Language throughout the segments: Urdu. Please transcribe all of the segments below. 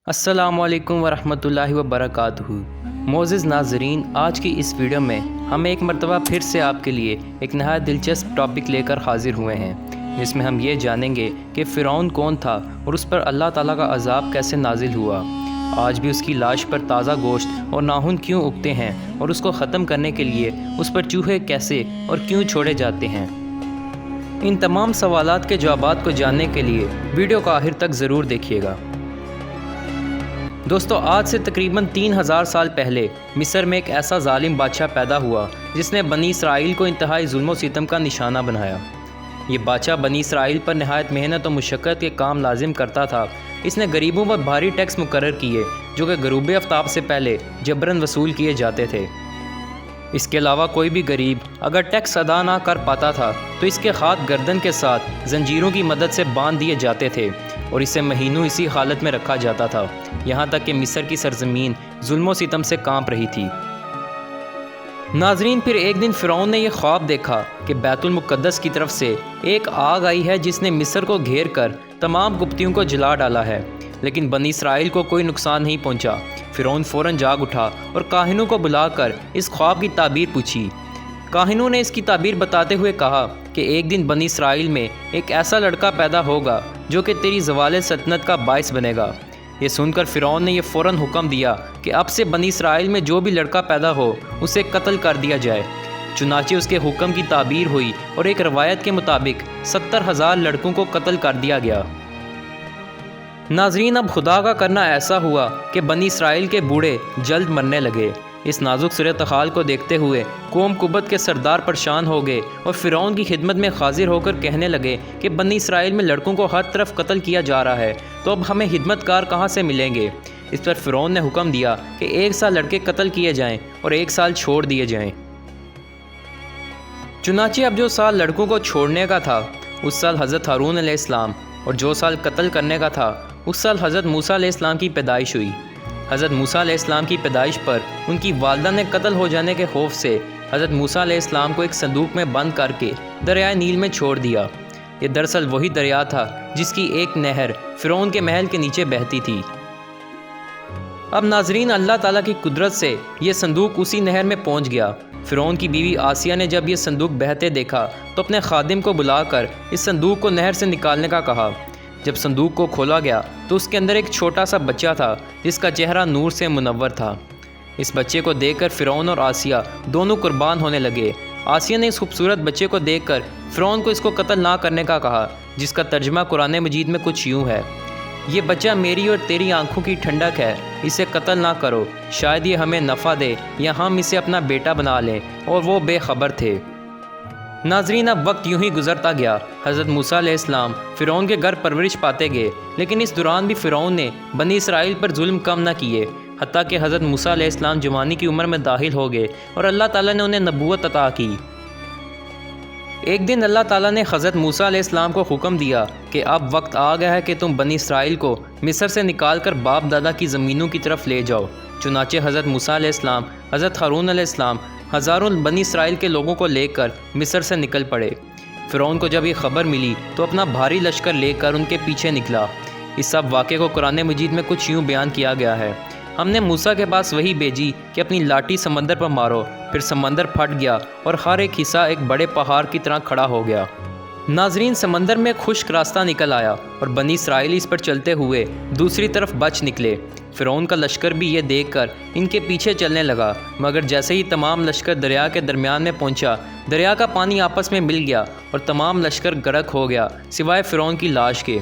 السلام علیکم ورحمۃ اللہ وبرکاتہ۔ معزز ناظرین، آج کی اس ویڈیو میں ہم ایک مرتبہ پھر سے آپ کے لیے ایک نہایت دلچسپ ٹاپک لے کر حاضر ہوئے ہیں، جس میں ہم یہ جانیں گے کہ فرعون کون تھا اور اس پر اللہ تعالیٰ کا عذاب کیسے نازل ہوا۔ آج بھی اس کی لاش پر تازہ گوشت اور ناخن کیوں اگتے ہیں اور اس کو ختم کرنے کے لیے اس پر چوہے کیسے اور کیوں چھوڑے جاتے ہیں۔ ان تمام سوالات کے جوابات کو جاننے کے لیے ویڈیو کو آخر تک ضرور دیکھیے گا۔ دوستو، آج سے تقریباً 3000 سال پہلے مصر میں ایک ایسا ظالم بادشاہ پیدا ہوا جس نے بنی اسرائیل کو انتہائی ظلم و ستم کا نشانہ بنایا۔ یہ بادشاہ بنی اسرائیل پر نہایت محنت و مشقت کے کام لازم کرتا تھا۔ اس نے غریبوں پر بھاری ٹیکس مقرر کیے جو کہ غروب آفتاب سے پہلے جبراً وصول کیے جاتے تھے۔ اس کے علاوہ کوئی بھی غریب اگر ٹیکس ادا نہ کر پاتا تھا تو اس کے ہاتھ گردن کے ساتھ زنجیروں کی مدد سے باندھ دیے جاتے تھے اور اسے مہینوں اسی حالت میں رکھا جاتا تھا، یہاں تک کہ مصر کی سرزمین ظلم و ستم سے کانپ رہی تھی۔ ناظرین، پھر ایک دن فرعون نے یہ خواب دیکھا کہ بیت المقدس کی طرف سے ایک آگ آئی ہے جس نے مصر کو گھیر کر تمام قبطیوں کو جلا ڈالا ہے، لیکن بنی اسرائیل کو کوئی نقصان نہیں پہنچا۔ فرعون فوراً جاگ اٹھا اور کاہنوں کو بلا کر اس خواب کی تعبیر پوچھی۔ کاہنوں نے اس کی تعبیر بتاتے ہوئے کہا کہ ایک دن بنی اسرائیل میں ایک ایسا لڑکا پیدا ہوگا جو کہ تیری زوال سلطنت کا باعث بنے گا۔ یہ سن کر فرعون نے یہ فوراً حکم دیا کہ اب سے بنی اسرائیل میں جو بھی لڑکا پیدا ہو اسے قتل کر دیا جائے۔ چنانچہ اس کے حکم کی تعبیر ہوئی اور ایک روایت کے مطابق 70,000 لڑکوں کو قتل کر دیا گیا۔ ناظرین، اب خدا کا کرنا ایسا ہوا کہ بنی اسرائیل کے بوڑھے جلد مرنے لگے۔ اس نازک صورتحال کو دیکھتے ہوئے قوم قبط کے سردار پریشان ہو گئے اور فرعون کی خدمت میں حاضر ہو کر کہنے لگے کہ بنی اسرائیل میں لڑکوں کو ہر طرف قتل کیا جا رہا ہے، تو اب ہمیں خدمت کار کہاں سے ملیں گے؟ اس پر فرعون نے حکم دیا کہ 1 سال لڑکے قتل کیے جائیں اور 1 سال چھوڑ دیے جائیں۔ چنانچہ اب جو سال لڑکوں کو چھوڑنے کا تھا اس سال حضرت ہارون علیہ السلام اور جو سال قتل کرنے کا تھا اس سال حضرت موسیٰ علیہ السلام کی پیدائش ہوئی۔ حضرت موسیٰ علیہ السلام کی پیدائش پر ان کی والدہ نے قتل ہو جانے کے خوف سے حضرت موسیٰ علیہ السلام کو ایک صندوق میں بند کر کے دریائے نیل میں چھوڑ دیا۔ یہ دراصل وہی دریا تھا جس کی ایک نہر فرعون کے محل کے نیچے بہتی تھی۔ اب ناظرین، اللہ تعالیٰ کی قدرت سے یہ صندوق اسی نہر میں پہنچ گیا۔ فرعون کی بیوی آسیہ نے جب یہ صندوق بہتے دیکھا تو اپنے خادم کو بلا کر اس صندوق کو نہر سے نکالنے کا کہا۔ جب صندوق کو کھولا گیا تو اس کے اندر ایک چھوٹا سا بچہ تھا جس کا چہرہ نور سے منور تھا۔ اس بچے کو دیکھ کر فرعون اور آسیہ دونوں قربان ہونے لگے۔ آسیہ نے اس خوبصورت بچے کو دیکھ کر فرعون کو اس کو قتل نہ کرنے کا کہا، جس کا ترجمہ قرآن مجید میں کچھ یوں ہے: یہ بچہ میری اور تیری آنکھوں کی ٹھنڈک ہے، اسے قتل نہ کرو، شاید یہ ہمیں نفع دے یا ہم اسے اپنا بیٹا بنا لیں۔ اور وہ بے خبر تھے۔ ناظرین، اب وقت یوں ہی گزرتا گیا۔ حضرت موسیٰ علیہ السلام فرعون کے گھر پرورش پاتے گئے، لیکن اس دوران بھی فرعون نے بنی اسرائیل پر ظلم کم نہ کیے، حتیٰ کہ حضرت موسیٰ علیہ السلام جوانی کی عمر میں داخل ہو گئے اور اللہ تعالیٰ نے انہیں نبوت عطا کی۔ ایک دن اللہ تعالیٰ نے حضرت موسیٰ علیہ السلام کو حکم دیا کہ اب وقت آ گیا ہے کہ تم بنی اسرائیل کو مصر سے نکال کر باپ دادا کی زمینوں کی طرف لے جاؤ۔ چنانچہ حضرت موسیٰ علیہ السلام، حضرت ہارون علیہ السلام ہزاروں بنی اسرائیل کے لوگوں کو لے کر مصر سے نکل پڑے۔ فرعون کو جب یہ خبر ملی تو اپنا بھاری لشکر لے کر ان کے پیچھے نکلا۔ اس سب واقعے کو قرآن مجید میں کچھ یوں بیان کیا گیا ہے: ہم نے موسیٰ کے پاس وحی بھیجی کہ اپنی لاٹھی سمندر پر مارو، پھر سمندر پھٹ گیا اور ہر ایک حصہ ایک بڑے پہاڑ کی طرح کھڑا ہو گیا۔ ناظرین، سمندر میں خشک راستہ نکل آیا اور بنی اسرائیل اس پر چلتے ہوئے دوسری طرف بچ نکلے۔ فرعون کا لشکر بھی یہ دیکھ کر ان کے پیچھے چلنے لگا، مگر جیسے ہی تمام لشکر دریا کے درمیان میں پہنچا، دریا کا پانی آپس میں مل گیا اور تمام لشکر غرق ہو گیا سوائے فرعون کی لاش کے۔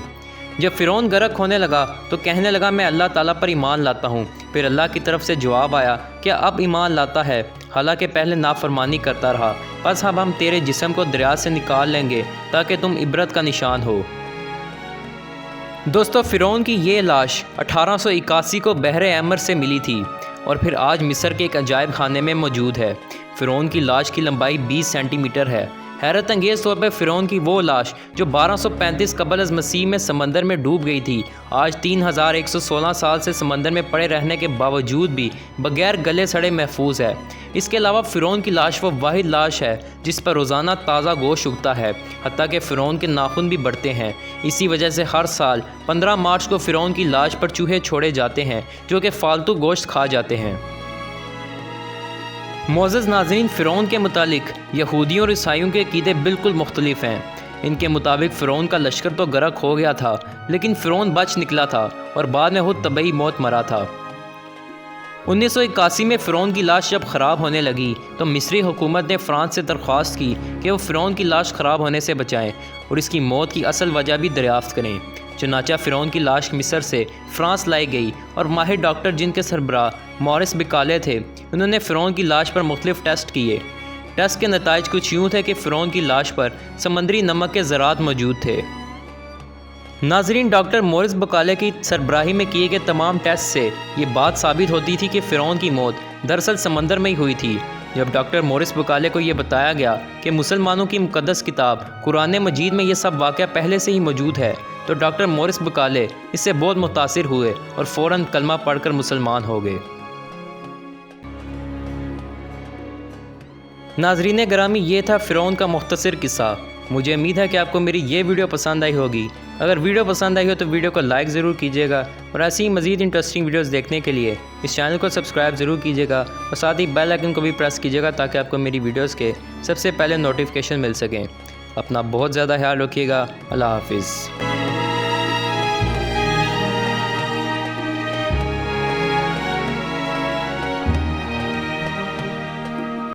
جب فرعون غرق ہونے لگا تو کہنے لگا، میں اللہ تعالیٰ پر ایمان لاتا ہوں۔ پھر اللہ کی طرف سے جواب آیا، کیا اب ایمان لاتا ہے؟ حالانکہ پہلے نافرمانی کرتا رہا، بس اب ہم تیرے جسم کو دریا سے نکال لیں گے تاکہ تم عبرت کا نشان ہو۔ دوستو، فرعون کی یہ لاش 1881 کو بحر احمر سے ملی تھی اور پھر آج مصر کے ایک عجائب خانے میں موجود ہے۔ فرعون کی لاش کی لمبائی 20 سینٹی میٹر ہے، حیرت انگیز طور پر فرعون کی وہ لاش جو 1235 قبل از مسیح میں سمندر میں ڈوب گئی تھی، آج 3116 سال سے سمندر میں پڑے رہنے کے باوجود بھی بغیر گلے سڑے محفوظ ہے۔ اس کے علاوہ فرعون کی لاش وہ واحد لاش ہے جس پر روزانہ تازہ گوشت اگتا ہے، حتیٰ کہ فرعون کے ناخن بھی بڑھتے ہیں۔ اسی وجہ سے ہر سال 15 مارچ کو فرعون کی لاش پر چوہے چھوڑے جاتے ہیں جو کہ فالتو گوشت کھا جاتے ہیں۔ معزز ناظرین، فرعون کے متعلق یہودیوں اور عیسائیوں کے عقیدے بالکل مختلف ہیں۔ ان کے مطابق فرعون کا لشکر تو غرق ہو گیا تھا، لیکن فرعون بچ نکلا تھا اور بعد میں خود طبعی موت مرا تھا۔ 1981 میں فرعون کی لاش جب خراب ہونے لگی تو مصری حکومت نے فرانس سے درخواست کی کہ وہ فرعون کی لاش خراب ہونے سے بچائیں اور اس کی موت کی اصل وجہ بھی دریافت کریں۔ چنانچہ فرعون کی لاش مصر سے فرانس لائی گئی اور ماہر ڈاکٹر جن کے سربراہ مورس بکالے تھے، انہوں نے فرعون کی لاش پر مختلف ٹیسٹ کیے۔ ٹیسٹ کے نتائج کچھ یوں تھے کہ فرعون کی لاش پر سمندری نمک کے ذرات موجود تھے۔ ناظرین، ڈاکٹر مورس بکالے کی سربراہی میں کیے گئے تمام ٹیسٹ سے یہ بات ثابت ہوتی تھی کہ فرعون کی موت دراصل سمندر میں ہی ہوئی تھی۔ جب ڈاکٹر مورس بکالے کو یہ بتایا گیا کہ مسلمانوں کی مقدس کتاب قرآن مجید میں یہ سب واقعہ پہلے سے ہی موجود ہے، تو ڈاکٹر مورس بکالے اس سے بہت متاثر ہوئے اور فوراً کلمہ پڑھ کر مسلمان ہو گئے۔ ناظرین گرامی، یہ تھا فرعون کا مختصر قصہ۔ مجھے امید ہے کہ آپ کو میری یہ ویڈیو پسند آئی ہوگی۔ اگر ویڈیو پسند آئی ہو تو ویڈیو کو لائک ضرور کیجیے گا اور ایسی ہی مزید انٹرسٹنگ ویڈیوز دیکھنے کے لیے اس چینل کو سبسکرائب ضرور کیجیے گا اور ساتھ ہی بیل آئیکن کو بھی پریس کیجیے گا تاکہ آپ کو میری ویڈیوز کے سب سے پہلے نوٹیفیکیشن مل سکیں۔ اپنا بہت زیادہ خیال رکھیے گا۔ اللہ حافظ۔